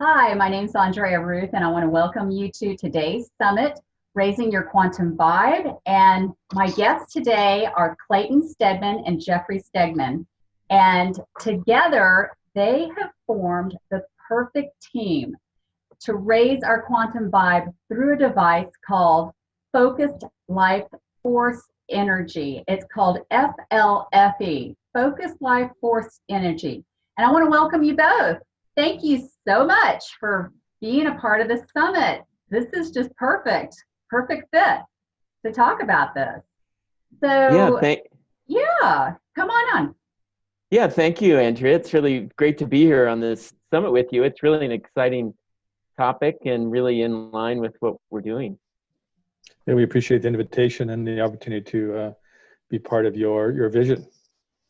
Hi, my name's Andrea Ruth, and I want to welcome you to today's summit, Raising Your Quantum Vibe. And my guests today are Clayton Stedman and Jeffrey Stegman. And together, they have formed the perfect team to raise our quantum vibe through a device called Focused Life Force Energy. It's called FLFE, Focused Life Force Energy. And I want to welcome you both. Thank you so much for being a part of this summit. This is just perfect fit to talk about this. So, yeah, come on. Yeah, thank you, Andrea. It's really great to be here on this summit with you. It's really an exciting topic and really in line with what we're doing. Yeah, we appreciate the invitation and the opportunity to be part of your vision.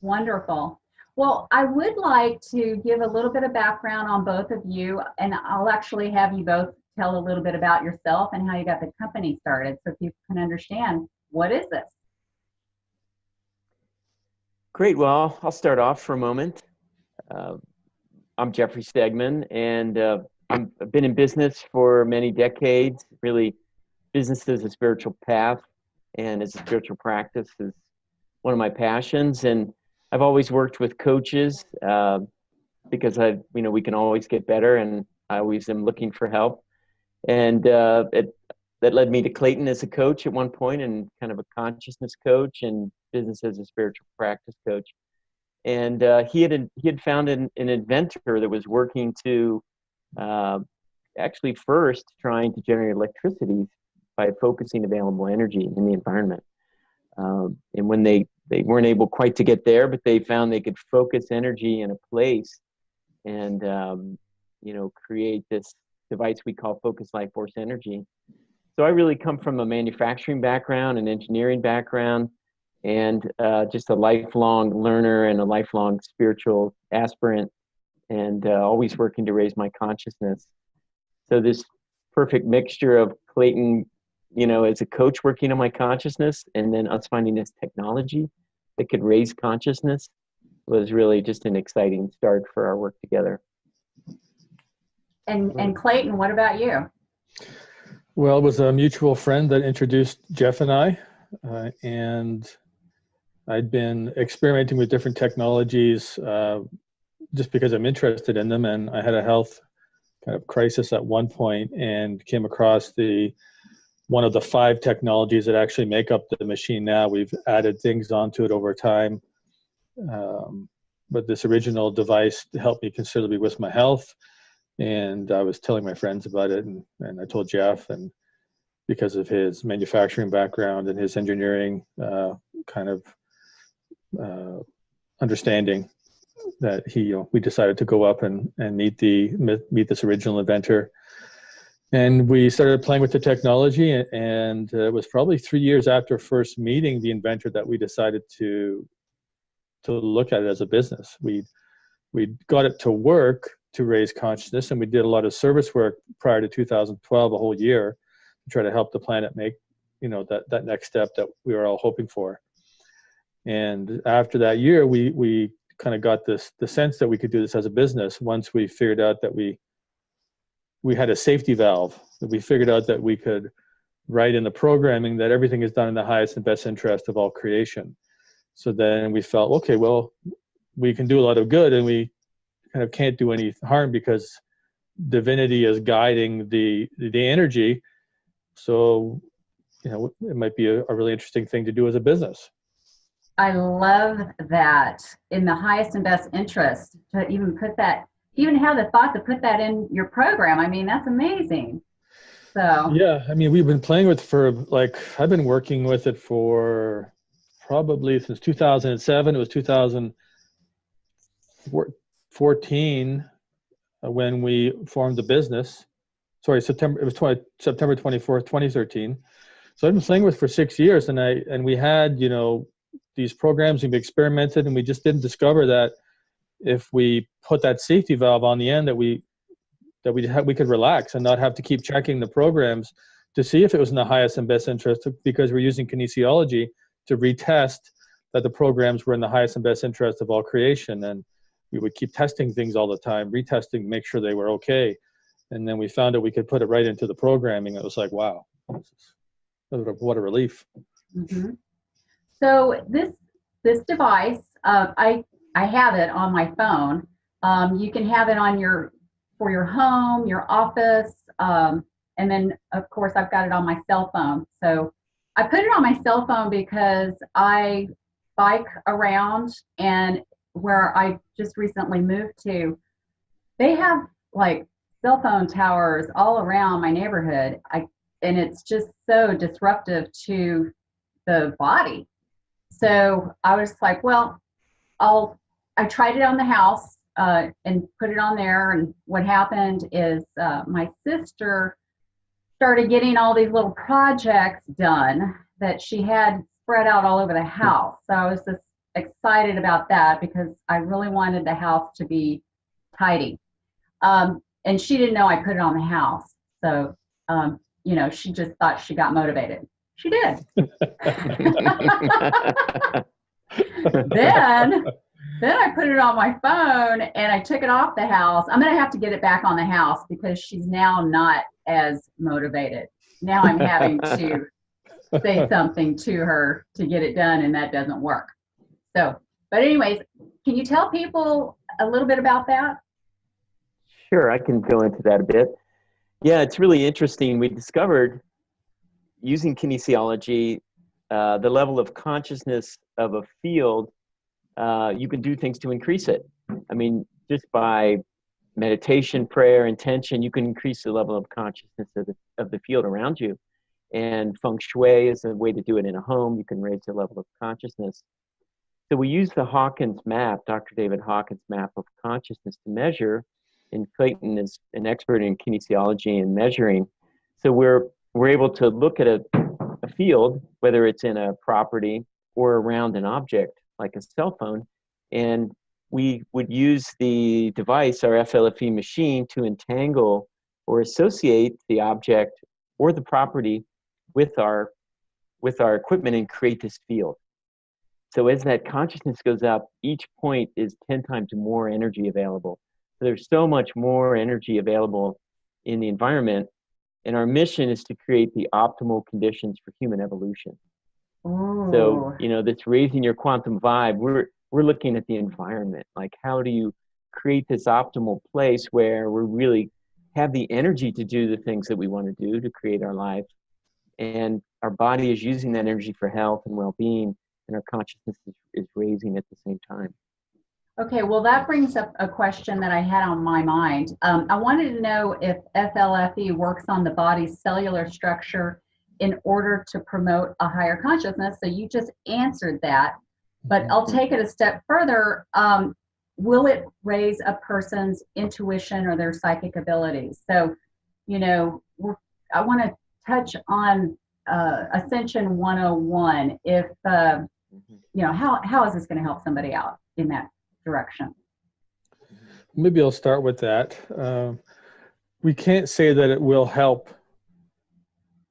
Wonderful. Well, I would like to give a little bit of background on both of you, and I'll actually have you both tell a little bit about yourself and how you got the company started so people can understand what is this. Great. Well, I'll start off for a moment. I'm Jeffrey Stegman, and I've been in business for many decades. Really, business is a spiritual path, and as a spiritual practice is one of my passions. And I've always worked with coaches because we can always get better, and I always am looking for help. And that led me to Clayton as a coach at one point, and kind of a consciousness coach, and business as a spiritual practice coach. And he had found an inventor that was working to actually first trying to generate electricity by focusing available energy in the environment. And when they weren't able quite to get there, but they found they could focus energy in a place and, create this device we call Focused Life Force Energy. So I really come from a manufacturing background, an engineering background, and just a lifelong learner and a lifelong spiritual aspirant, and always working to raise my consciousness. So this perfect mixture of Clayton, as a coach working on my consciousness, and then us finding this technology that could raise consciousness was really just an exciting start for our work together. And Clayton, what about you? Well, it was a mutual friend that introduced Jeff and I, and I'd been experimenting with different technologies just because I'm interested in them, and I had a health kind of crisis at one point and came across one of the 5 technologies that actually make up the machine now. We've added things onto it over time. But this original device helped me considerably with my health. And I was telling my friends about it, and I told Jeff, and because of his manufacturing background and his engineering understanding, that we decided to go up and meet this original inventor. And we started playing with the technology, and it was probably 3 years after first meeting the inventor that we decided to look at it as a business. We got it to work to raise consciousness, and we did a lot of service work prior to 2012, a whole year, to try to help the planet make that next step that we were all hoping for. And after that year, we kind of got the sense that we could do this as a business once we figured out that we had a safety valve, that we figured out that we could write in the programming that everything is done in the highest and best interest of all creation. So then we felt, okay, well, we can do a lot of good, and we kind of can't do any harm because divinity is guiding the energy. So, it might be a really interesting thing to do as a business. I love that, in the highest and best interest, to even have the thought to put that in your program. I mean, that's amazing. So yeah, I mean, we've been playing with I've been working with it for probably since 2007. It was 2014 when we formed the business. Sorry, September 24th, 2013. So I've been playing with it for 6 years, and we had these programs, we've experimented, and we just didn't discover that if we put that safety valve on the end, that we could relax and not have to keep checking the programs to see if it was in the highest and best interest, because we're using kinesiology to retest that the programs were in the highest and best interest of all creation. And we would keep testing things all the time, retesting, make sure they were okay. And then we found out we could put it right into the programming. It was like, wow, what a relief. Mm-hmm. So this device, I have it on my phone. You can have it on for your home, your office, and then of course I've got it on my cell phone. So I put it on my cell phone because I bike around, and where I just recently moved to, they have like cell phone towers all around my neighborhood. And it's just so disruptive to the body. So I was like, well, I tried it on the house and put it on there. And what happened is my sister started getting all these little projects done that she had spread out all over the house. So I was just excited about that because I really wanted the house to be tidy. And she didn't know I put it on the house. So, she just thought she got motivated. She did. Then I put it on my phone and I took it off the house. I'm going to have to get it back on the house because she's now not as motivated. Now I'm having to say something to her to get it done, and that doesn't work. So, but anyways, can you tell people a little bit about that? Sure, I can go into that a bit. Yeah, it's really interesting. We discovered using kinesiology, the level of consciousness of a field, you can do things to increase it. I mean, just by meditation, prayer, intention, you can increase the level of consciousness of the field around you. And feng shui is a way to do it in a home. You can raise the level of consciousness. So we use the Hawkins map, Dr. David Hawkins' map of consciousness to measure, and Clayton is an expert in kinesiology and measuring. So we're able to look at a field, whether it's in a property or around an object like a cell phone, and we would use the device, our FLFE machine, to entangle or associate the object or the property with our equipment and create this field. So as that consciousness goes up, each point is 10 times more energy available. So there's so much more energy available in the environment, and our mission is to create the optimal conditions for human evolution. Ooh. So, this raising your quantum vibe, we're looking at the environment. Like, how do you create this optimal place where we really have the energy to do the things that we want to do to create our life, and our body is using that energy for health and well-being, and our consciousness is raising at the same time. Okay, well, that brings up a question that I had on my mind. I wanted to know if FLFE works on the body's cellular structure in order to promote a higher consciousness. So you just answered that, but I'll take it a step further. Will it raise a person's intuition or their psychic abilities? So, I want to touch on Ascension 101. If, how is this going to help somebody out in that direction? Maybe I'll start with that. We can't say that it will help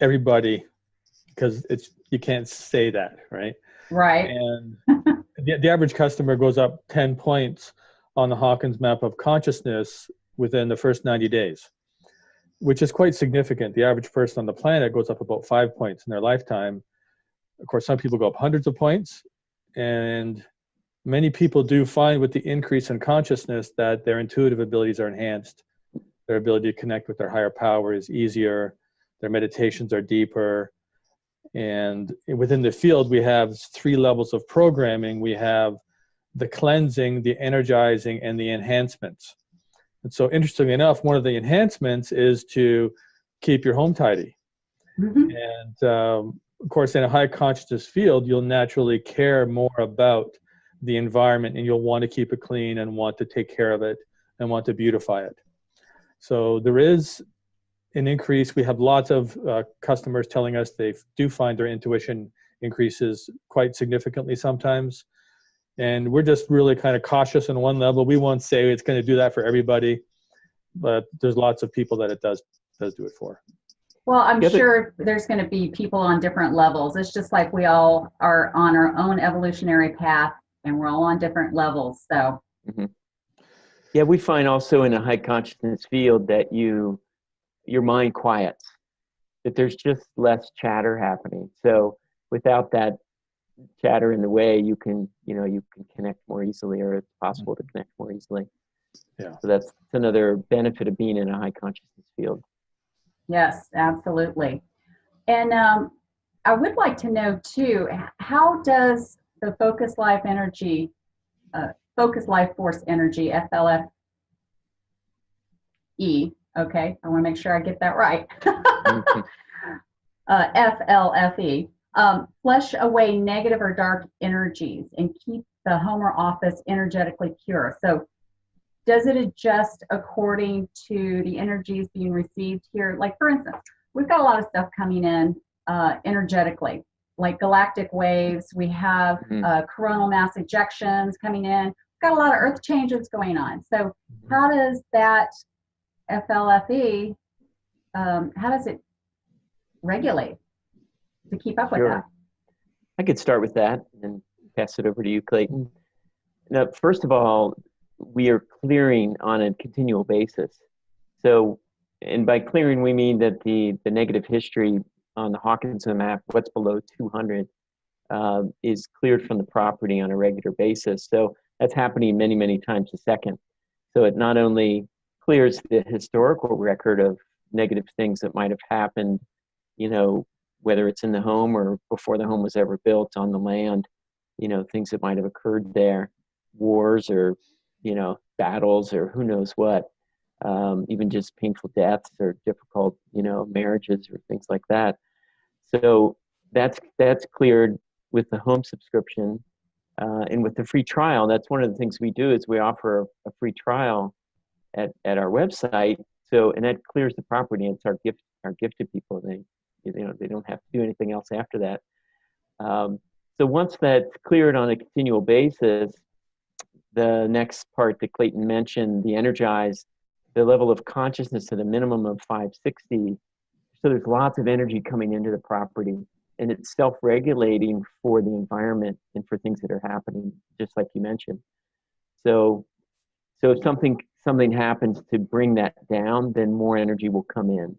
everybody because you can't say that, right? Right. And the average customer goes up 10 points on the Hawkins map of consciousness within the first 90 days, which is quite significant. The average person on the planet goes up about 5 points in their lifetime. Of course, some people go up hundreds of points, and many people do find with the increase in consciousness that their intuitive abilities are enhanced. Their ability to connect with their higher power is easier. Their meditations are deeper. And within the field, we have 3 levels of programming. We have the cleansing, the energizing, and the enhancements. And so interestingly enough, one of the enhancements is to keep your home tidy. Mm-hmm. And of course, in a high consciousness field, you'll naturally care more about the environment, and you'll want to keep it clean and want to take care of it and want to beautify it. So there is an increase. We have lots of customers telling us they do find their intuition increases quite significantly sometimes. And we're just really kind of cautious on one level. We won't say it's going to do that for everybody, but there's lots of people that it does do it for. Well, I'm sure there's going to be people on different levels. It's just like we all are on our own evolutionary path, and we're all on different levels. So, Yeah, we find also in a high consciousness field that your mind quiets, that there's just less chatter happening. So without that chatter in the way, you can connect more easily, or it's possible to connect more easily. Yeah. So that's another benefit of being in a high consciousness field. Yes, absolutely. And I would like to know too, how does the Focus Life Force Energy, FLFE, okay, I want to make sure I get that right, FLFE, flush away negative or dark energies and keep the home or office energetically pure. So does it adjust according to the energies being received here? Like, for instance, we've got a lot of stuff coming in energetically, like galactic waves. We have coronal mass ejections coming in. We've got a lot of earth changes going on. So how does that FLFE, how does it regulate to keep up with that? I could start with that and pass it over to you, Clayton. Now, first of all, we are clearing on a continual basis. So, and by clearing, we mean that the negative history on the Hawkinson map, what's below 200, is cleared from the property on a regular basis. So that's happening many, many times a second. So it not only clears the historical record of negative things that might have happened, whether it's in the home or before the home was ever built on the land, things that might have occurred there, wars or, battles or who knows what, even just painful deaths or difficult, marriages or things like that. So that's cleared with the home subscription. And with the free trial, that's one of the things we do is we offer a free trial at our website. So, and that clears the property. It's our gift to people. They don't have to do anything else after that. So once that's cleared on a continual basis, the next part that Clayton mentioned, the energize, the level of consciousness at a minimum of 560. So there's lots of energy coming into the property, and it's self-regulating for the environment and for things that are happening, just like you mentioned. So if something happens to bring that down, then more energy will come in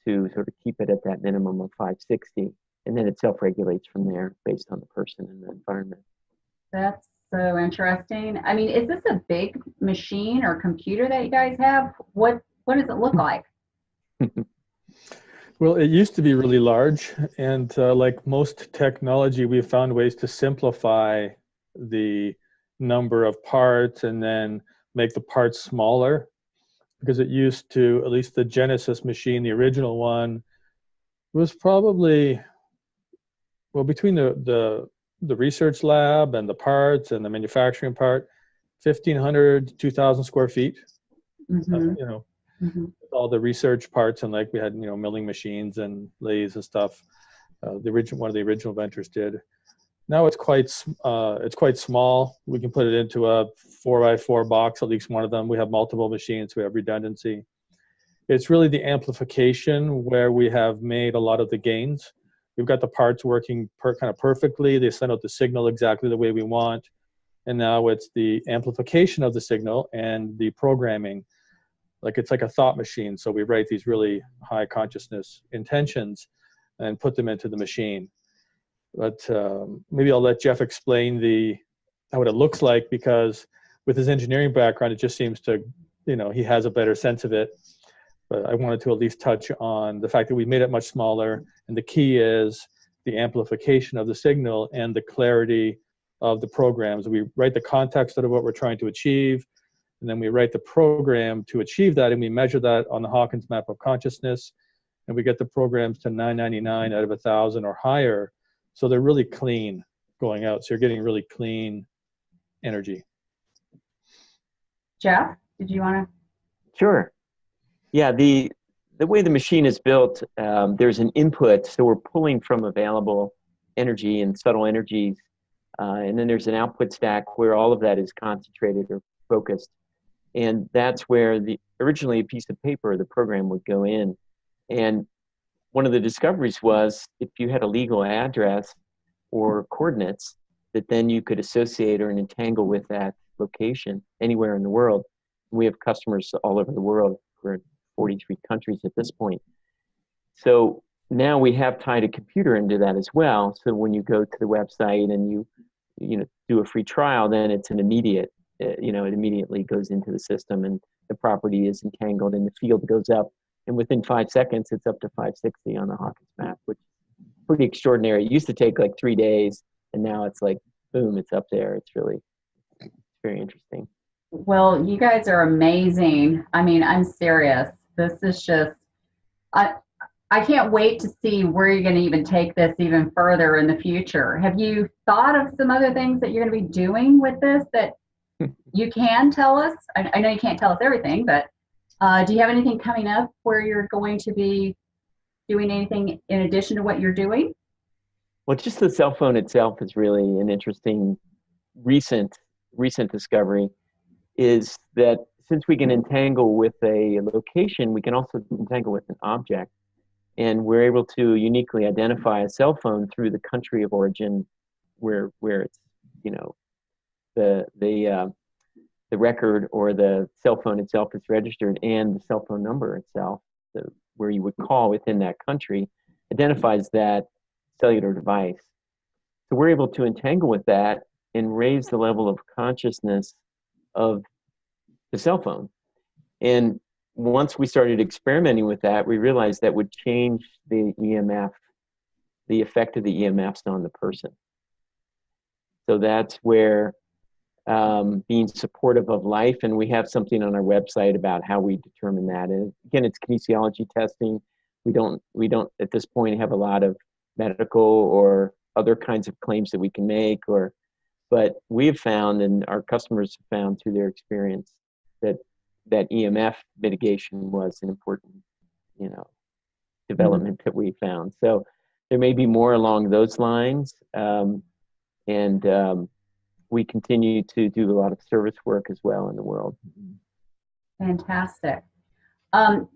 to sort of keep it at that minimum of 560, and then it self-regulates from there based on the person and the environment. That's so interesting. I mean, is this a big machine or computer that you guys have? What does it look like? Well, it used to be really large, and like most technology, we've found ways to simplify the number of parts and then make the parts smaller, because it used to, at least the Genesis machine, the original one, was probably, well, between the research lab and the parts and the manufacturing part, 1,500 to 2,000 square feet. All the research parts, and like we had milling machines and lathes and stuff. One of the original inventors did. Now it's quite small. We can put it into a 4x4 box, at least one of them. We have multiple machines. We have redundancy. It's really the amplification where we have made a lot of the gains. We've got the parts working kind of perfectly. They send out the signal exactly the way we want. And now it's the amplification of the signal and the programming. It's like a thought machine. So we write these really high consciousness intentions and put them into the machine. But maybe I'll let Jeff explain what it looks like, because with his engineering background, it just seems to, he has a better sense of it. But I wanted to at least touch on the fact that we made it much smaller. And the key is the amplification of the signal and the clarity of the programs. We write the context of what we're trying to achieve, and then we write the program to achieve that, and we measure that on the Hawkins map of consciousness, and we get the programs to 999 out of 1,000 or higher. So they're really clean going out. So you're getting really clean energy. Jeff, did you want to? Sure. Yeah, the way the machine is built, there's an input, so we're pulling from available energy and subtle energies, and then there's an output stack where all of that is concentrated or focused, and that's where originally a piece of paper, the program would go in. And one of the discoveries was if you had a legal address or coordinates that then you could associate or entangle with that location anywhere in the world, we have customers all over the world. We're in 43 countries at this point. So now we have tied a computer into that as well. So when you go to the website and you do a free trial, then it's an immediate, it immediately goes into the system, and the property is entangled, and the field goes up, and within 5 seconds, it's up to 560 on the Hawkins map, which is pretty extraordinary. It used to take like 3 days, and now it's like, boom, it's up there. It's very interesting. Well, you guys are amazing. I mean, I'm serious. This is just, I can't wait to see where you're going to even take this even further in the future. Have you thought of some other things that you're going to be doing with this that you can tell us? I know you can't tell us everything, but do you have anything coming up where you're going to be doing anything in addition to what you're doing? Well, just the cell phone itself is really an interesting recent discovery, is that since we can entangle with a location, we can also entangle with an object. And we're able to uniquely identify a cell phone through the country of origin where it's, the record or the cell phone itself is registered, and the cell phone number itself, where you would call within that country, identifies that cellular device. So we're able to entangle with that and raise the level of consciousness of the cell phone. And once we started experimenting with that, we realized that would change the EMF, the effect of the EMFs on the person. So that's where being supportive of life, and we have something on our website about how we determine that. And again, it's kinesiology testing. We don't at this point have a lot of medical or other kinds of claims that we can make, but we've found, and our customers have found through their experience, that EMF mitigation was an important, development that we found. So there may be more along those lines, and we continue to do a lot of service work as well in the world. Fantastic.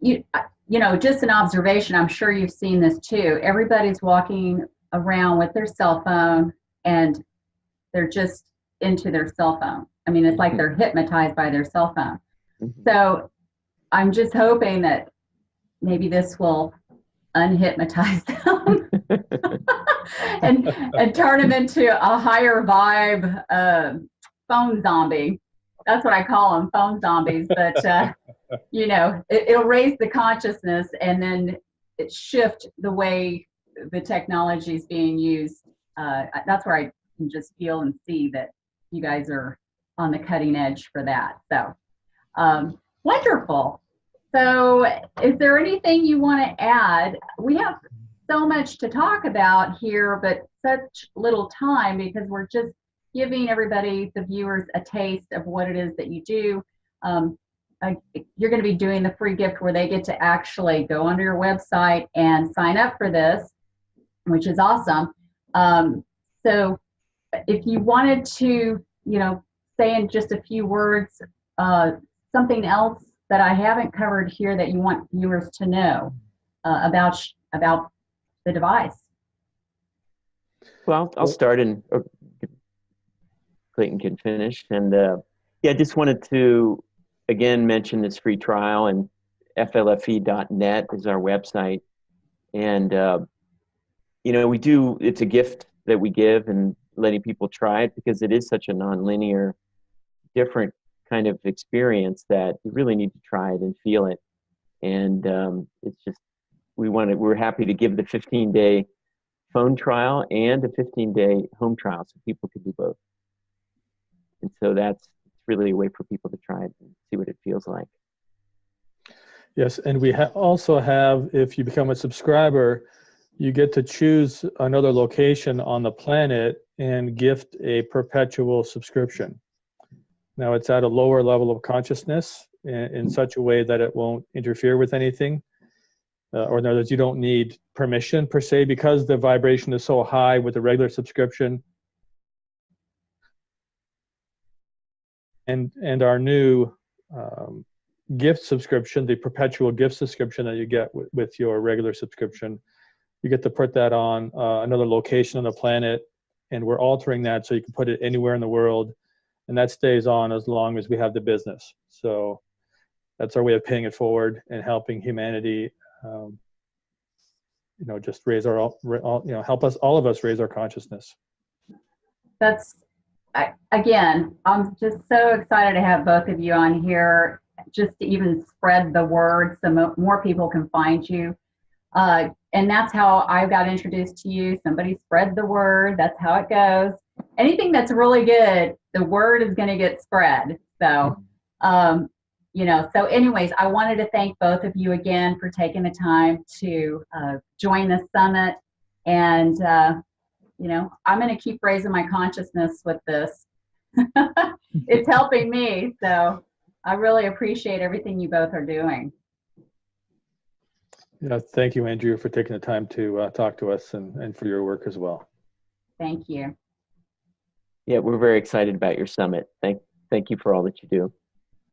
Just an observation, I'm sure you've seen this too. Everybody's walking around with their cell phone, and they're just into their cell phone. I mean, it's like they're hypnotized by their cell phone. So I'm just hoping that maybe this will unhypnotize them and turn them into a higher vibe phone zombie. That's what I call them, phone zombies. But, it'll raise the consciousness, and then it shift the way the technology is being used. That's where I can just feel and see that you guys are on the cutting edge for that. So wonderful. So is there anything you want to add? We have so much to talk about here, but such little time, because we're just giving everybody, the viewers, a taste of what it is that you do. You're going to be doing the free gift where they get to actually go onto your website and sign up for this, which is awesome. So if you wanted to, say in just a few words, something else that I haven't covered here that you want viewers to know about the device. Well, I'll start, and Clayton can finish. And I just wanted to again mention this free trial, and FLFE.net is our website. And it's a gift that we give, and letting people try it, because it is such a non-linear, different kind of experience that you really need to try it and feel it. And it's just, we're happy to give the 15-day phone trial and a 15-day home trial, so people can do both. And so it's really a way for people to try it and see what it feels like. Yes, and we also have, if you become a subscriber, you get to choose another location on the planet and gift a perpetual subscription. Now, it's at a lower level of consciousness in such a way that it won't interfere with anything. Or in other words, you don't need permission per se, because the vibration is so high with the regular subscription. And our new gift subscription, the perpetual gift subscription that you get with your regular subscription, you get to put that on another location on the planet, and we're altering that so you can put it anywhere in the world, and that stays on as long as we have the business. So that's our way of paying it forward and helping humanity, just raise help us, all of us, raise our consciousness. Again, I'm just so excited to have both of you on here, just to even spread the word so more people can find you. And that's how I got introduced to you. Somebody spread the word. That's how it goes. Anything that's really good, the word is going to get spread. So, so anyways, I wanted to thank both of you again for taking the time to join this summit. And, I'm going to keep raising my consciousness with this. It's helping me. So I really appreciate everything you both are doing. Yeah, thank you, Andrew, for taking the time to talk to us and for your work as well. Thank you. Yeah, we're very excited about your summit. Thank you for all that you do.